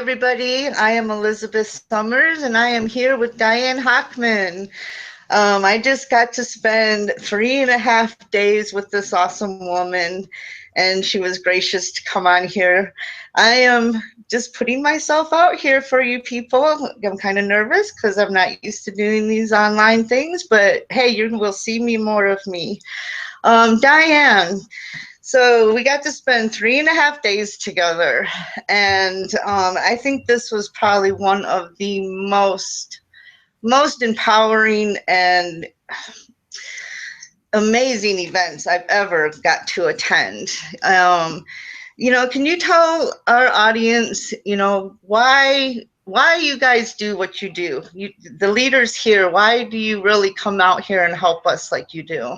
everybody. I am Elizabeth Summers, and I am here with Diane Hockman. I just got to spend 3.5 days with this awesome woman, and she was gracious to come on here. I am just putting myself out here for you people. I'm kind of nervous because I'm not used to doing these online things, but hey, you will see me more of me. Diane. So we got to spend 3.5 days together, and I think this was probably one of the most empowering and amazing events I've ever got to attend. Can you tell our audience, why you guys do what you do? The leaders here, why do you really come out here and help us like you do?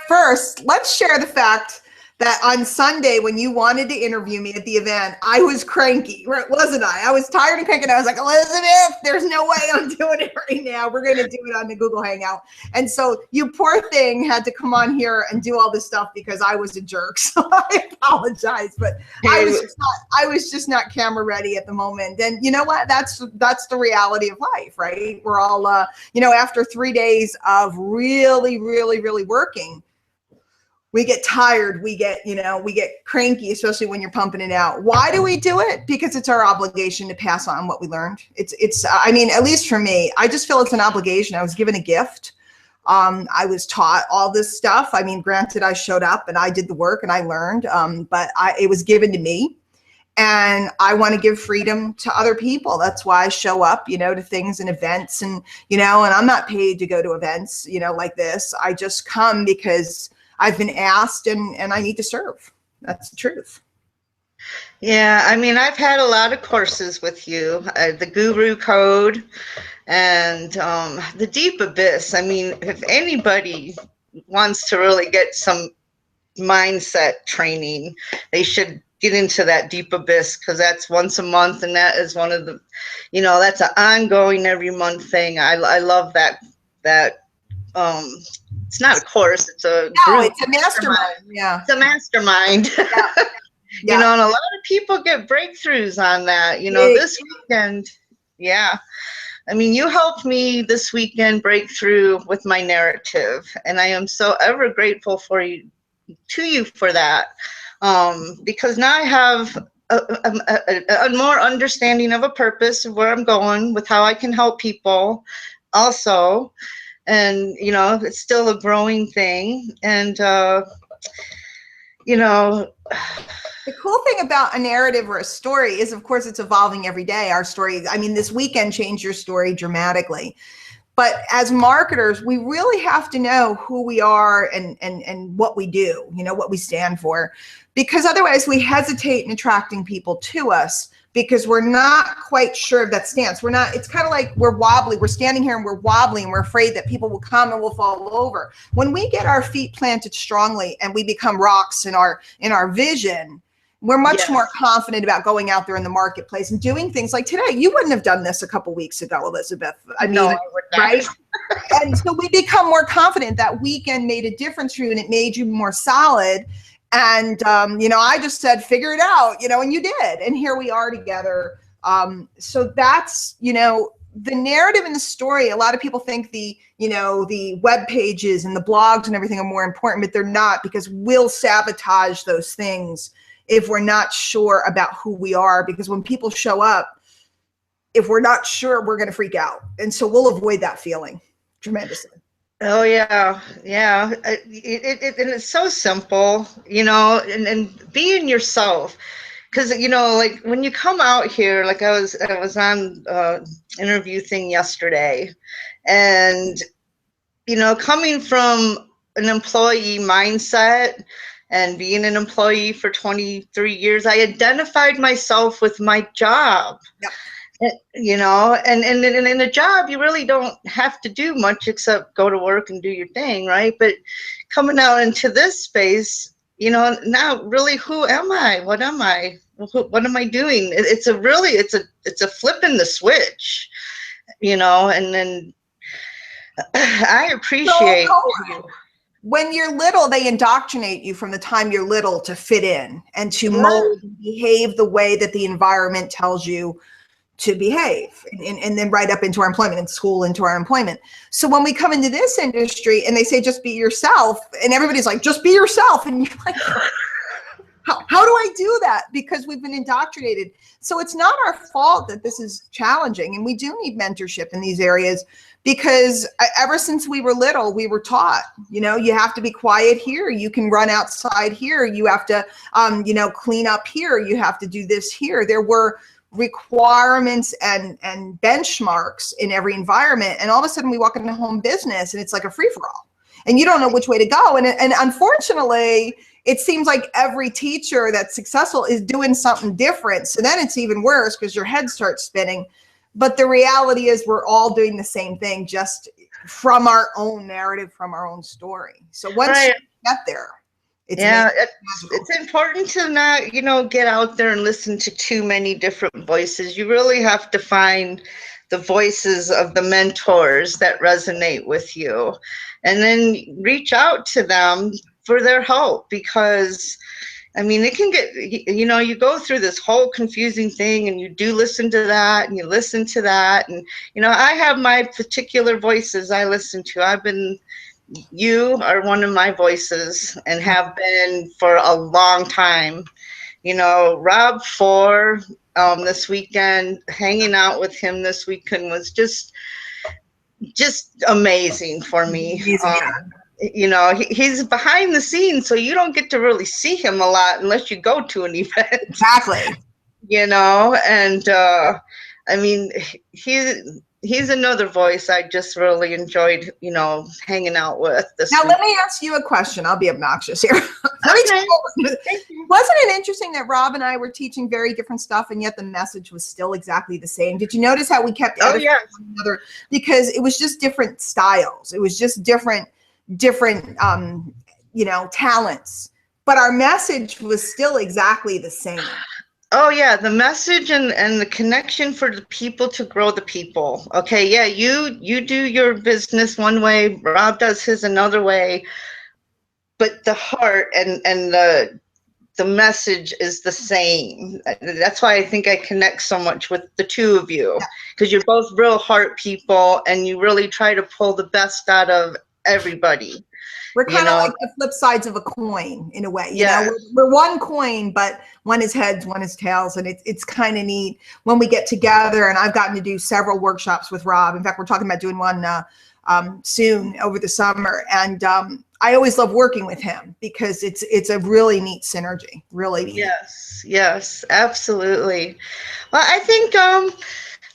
First, let's share the fact that on Sunday, when you wanted to interview me at the event, I was cranky, wasn't I? I was tired and cranky. And I was like, Elizabeth, there's no way I'm doing it right now. We're going to do it on the Google Hangout. And so you poor thing had to come on here and do all this stuff because I was a jerk. So I apologize, but I was just not camera ready at the moment. And you know what? That's the reality of life, right? We're all, after 3 days of really, really, really working, we get tired, we get cranky, especially when you're pumping it out. Why do we do it? Because it's our obligation to pass on what we learned. I mean, at least for me, I just feel it's an obligation. I was given a gift. I was taught all this stuff. I mean, granted, I showed up and I did the work and I learned, but it was given to me. And I want to give freedom to other people. That's why I show up, to things and events and I'm not paid to go to events, like this. I just come because I've been asked and I need to serve. That's the truth. Yeah, I mean, I've had a lot of courses with you, the Guru Code and the Deep Abyss. I mean, if anybody wants to really get some mindset training, they should get into that Deep Abyss because that's once a month. And that is one of the, that's an ongoing every month thing. I love that. It's not a course, it's a group. It's a mastermind. Yeah. It's a mastermind. Yeah. And a lot of people get breakthroughs on that. This weekend, I mean, you helped me this weekend break through with my narrative, and I am so ever grateful to you for that. Because now I have a more understanding of a purpose of where I'm going with how I can help people also. And, it's still a growing thing. And, the cool thing about a narrative or a story is, of course, it's evolving every day. Our story, I mean, this weekend changed your story dramatically. But as marketers, we really have to know who we are and what we do, what we stand for, because otherwise we hesitate in attracting people to us because we're not quite sure of that stance. It's kind of like we're wobbly. We're standing here and we're wobbly and we're afraid that people will come and we'll fall over. When we get our feet planted strongly and we become rocks in our vision, we're much more confident about going out there in the marketplace and doing things like today. You wouldn't have done this a couple weeks ago, Elizabeth. I mean, I would not. Right? And so we become more confident. That weekend made a difference for you and it made you more solid. And, I just said, figure it out, and you did. And here we are together. So that's, the narrative and the story. A lot of people think the web pages and the blogs and everything are more important, but they're not, because we'll sabotage those things if we're not sure about who we are. Because when people show up, if we're not sure, we're going to freak out. And so we'll avoid that feeling tremendously. Oh, yeah. And it's so simple, and being yourself. Because, like when you come out here, like I was on interview thing yesterday, and, coming from an employee mindset and being an employee for 23 years, I identified myself with my job. Yeah. And in a job, you really don't have to do much except go to work and do your thing, right? But coming out into this space, now really, who am I? What am I? What am I doing? It's a flip in the switch, and then I appreciate you. when you're little, they indoctrinate you from the time you're little to fit in and to mold and behave the way that the environment tells you to behave, and then right up into our employment, in school, into our employment. So when we come into this industry and they say, just be yourself, and everybody's like, just be yourself. And you're like, how do I do that? Because we've been indoctrinated. So it's not our fault that this is challenging. And we do need mentorship in these areas, because ever since we were little, we were taught, you know, you have to be quiet here. You can run outside here. You have to, you know, clean up here. You have to do this here. There were requirements and benchmarks in every environment. And all of a sudden we walk into home business and it's like a free for all, and you don't know which way to go. And unfortunately, it seems like every teacher that's successful is doing something different. So then it's even worse because your head starts spinning. But the reality is we're all doing the same thing, just from our own narrative, from our own story. So once you get there, it's important to not, you know, get out there and listen to too many different voices. You really have to find the voices of the mentors that resonate with you, and then reach out to them for their help. Because I mean, it can get, you know, you go through this whole confusing thing, and you do listen to that and you listen to that. And, you know, I have my particular voices I listen to. You are one of my voices and have been for a long time. You know, Rob Four, this weekend, hanging out with him this weekend was just amazing for me. You know, he's behind the scenes, so you don't get to really see him a lot unless you go to an event. Exactly. You know, and I mean, he's another voice I just really enjoyed, you know, hanging out with this Now, week. let me ask you a question. I'll be obnoxious here. Wasn't it interesting that Rob and I were teaching very different stuff, and yet the message was still exactly the same? Did you notice how we kept edifying one another? Because it was just different styles. It was just different, you know, talents. But our message was still exactly the same. Oh yeah, the message and the connection for the people to grow the people. Okay, yeah, you do your business one way, Rob does his another way, but the heart and the message is the same. That's why I think I connect so much with the two of you, because you're both real heart people, and you really try to pull the best out of everybody. We're kind of like the flip sides of a coin in a way. You know, we're one coin, but one is heads, one is tails. And it's kind of neat when we get together. And I've gotten to do several workshops with Rob. In fact, we're talking about doing one soon over the summer. And I always love working with him because it's a really neat synergy, really neat. Yes, absolutely. Well, I think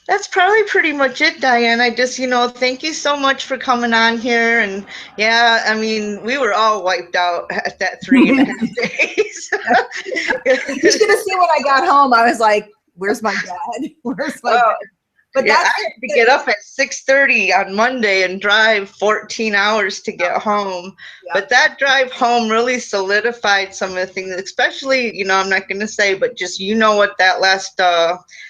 that's probably pretty much it, Diane. I just, you know, thank you so much for coming on here. And yeah, I mean, we were all wiped out at that 3.5 days. You should have seen when I got home. I was like, where's my dad? Where's my dad? But yeah, I had to get up at 6:30 on Monday and drive 14 hours to get home. Yeah. But that drive home really solidified some of the things, especially, you know, I'm not going to say, but just, you know, what that last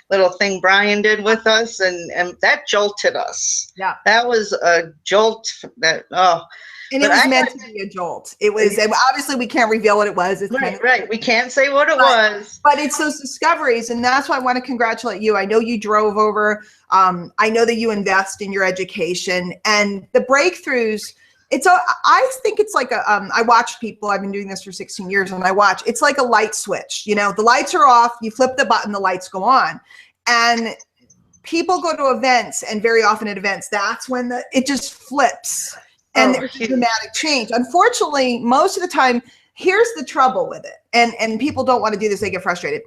little thing Brian did with us, and that jolted us. Yeah. That was a jolt that, and it was meant to be a jolt. It was, obviously we can't reveal what it was. It's right. We can't say what it was. But it's those discoveries. And that's why I want to congratulate you. I know you drove over. I know that you invest in your education and the breakthroughs. I think it's like I watch people, I've been doing this for 16 years, and it's like a light switch. You know, the lights are off, you flip the button, the lights go on. And people go to events, and very often at events, that's when it just flips. And there's a dramatic change. Unfortunately, most of the time, here's the trouble with it. And people don't want to do this, they get frustrated.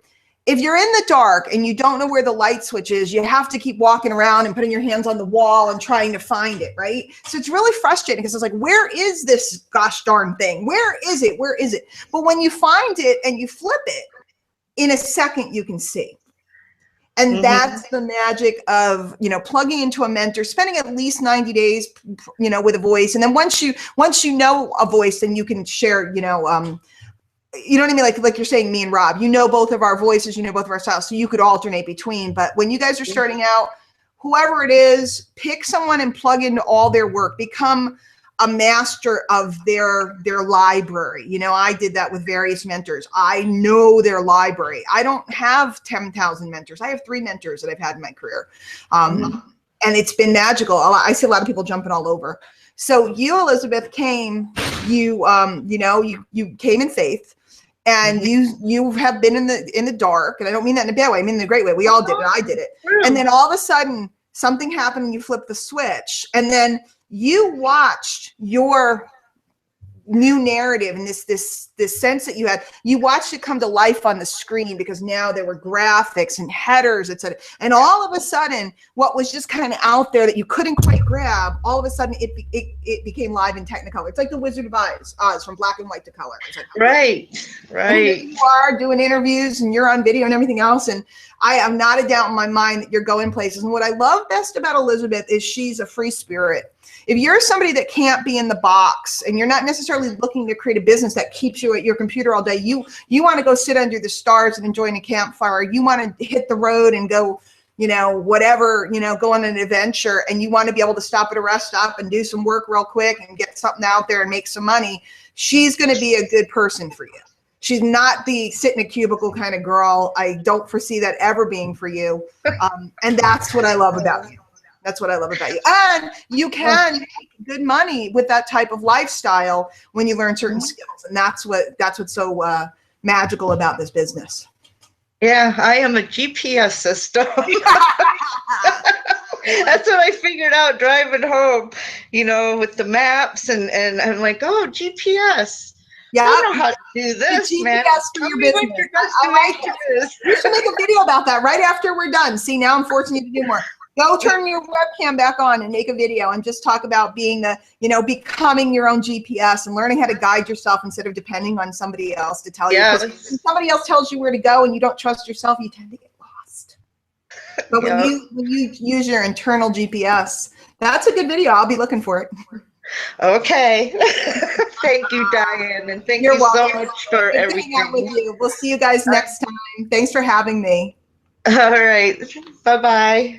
If you're in the dark and you don't know where the light switch is, you have to keep walking around and putting your hands on the wall and trying to find it, right? So it's really frustrating because it's like, where is this gosh darn thing? Where is it? Where is it? But when you find it and you flip it, in a second you can see. And that's the magic of, you know, plugging into a mentor, spending at least 90 days, you know, with a voice. And then once you know a voice, then you can share, you know what I mean? Like you're saying, me and Rob, you know, both of our voices, you know, both of our styles. So you could alternate between, but when you guys are starting out, whoever it is, pick someone and plug into all their work, become a master of their library. You know, I did that with various mentors. I know their library. I don't have 10,000 mentors. I have 3 mentors that I've had in my career. And it's been magical. I see a lot of people jumping all over. So you, Elizabeth, came, you came in faith, and you have been in the dark, and I don't mean that in a bad way. I mean in a great way. We all did it. I did it. And then all of a sudden something happened and you flipped the switch, and then you watched your new narrative and this sense that you watched it come to life on the screen, because now there were graphics and headers, etc. And all of a sudden, what was just kind of out there that you couldn't quite grab, all of a sudden it became live in Technicolor. It's like the Wizard of Oz from black and white to color. It's like, right. And you are doing interviews and you're on video and everything else, and I am not a doubt in my mind that you're going places. And what I love best about Elizabeth is she's a free spirit. If you're somebody that can't be in the box and you're not necessarily looking to create a business that keeps you at your computer all day, you want to go sit under the stars and enjoy a campfire. You want to hit the road and go, whatever, go on an adventure, and you want to be able to stop at a rest stop and do some work real quick and get something out there and make some money. She's going to be a good person for you. She's not the sit in a cubicle kind of girl. I don't foresee that ever being for you. And that's what I love about you. That's what I love about you. And you can make good money with that type of lifestyle when you learn certain skills. And that's what's so magical about this business. Yeah, I am a GPS system. That's what I figured out driving home, with the maps, and I'm like, oh, GPS. Yeah, I don't know how to do this, GPS man. for your business. I like it. You should make a video about that right after we're done. See, now I'm forcing you to do more. Go turn your webcam back on and make a video and just talk about being becoming your own GPS and learning how to guide yourself instead of depending on somebody else to tell you. Because when somebody else tells you where to go and you don't trust yourself, you tend to get lost. But when you use your internal GPS, that's a good video. I'll be looking for it. Okay. Thank you, Diane, and thank you so much for everything. Out with you. We'll see you guys next time. Thanks for having me. All right. Bye-bye.